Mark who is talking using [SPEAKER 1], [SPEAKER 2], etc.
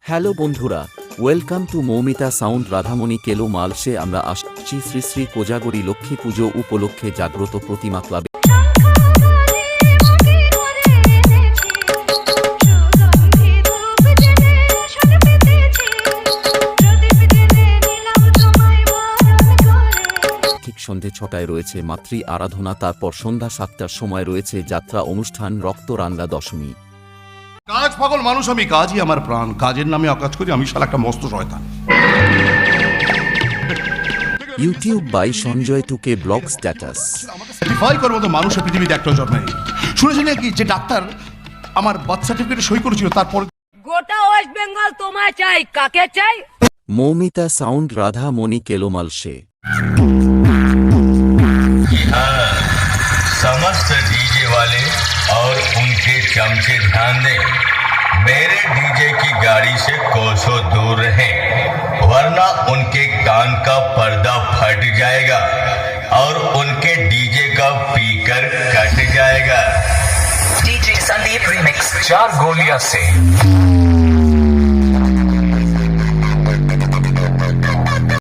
[SPEAKER 1] Hello বন্ধুরা, welcome to Moumita sound Radhamani কেলো মালসে আমরা আসছি শ্রী শ্রী কোজাগরী লক্ষ্মী পুজো উপলক্ষে জাগ্রত প্রতিমা ক্লাবে। ঠিক সন্ধে 6টায় রয়েছে মাতৃ আরাধনা, তারপর সন্ধ্যা 7টার সময় রয়েছে যাত্রা অনুষ্ঠান রক্তরাঙ্গা দশমী।
[SPEAKER 2] কাজ পাগল মানুষ আমি, কাজই আমার প্রাণ। কাজের নামে অকাজ করি আমি, শালা একটা মস্ত শয়তান।
[SPEAKER 1] ইউটিউব বাই সঞ্জয় টুকে ব্লগ স্ট্যাটাস।
[SPEAKER 2] ডিফাই করার মতো মানুষের পৃথিবীতে একটা জন্মে নেই। শুনেছি নাকি যে ডাক্তার আমার বার্থ সার্টিফিকেটে সই করেছিল, তারপর
[SPEAKER 3] গোটা ওয়েস্ট বেঙ্গল তোমায় চাই, কাকে চাই?
[SPEAKER 1] মৌমিতা সাউন্ড রাধামণি কেলো মালসে।
[SPEAKER 4] समस्त डीजे वाले और उनके चमचे ध्यान दें, मेरे डीजे की गाड़ी से कोसों दूर रहें, वरना उनके कान का पर्दा फट जाएगा और उनके डीजे का स्पीकर कट जाएगा।
[SPEAKER 5] डीजे संदीप रिमिक्स 4 गोलियां से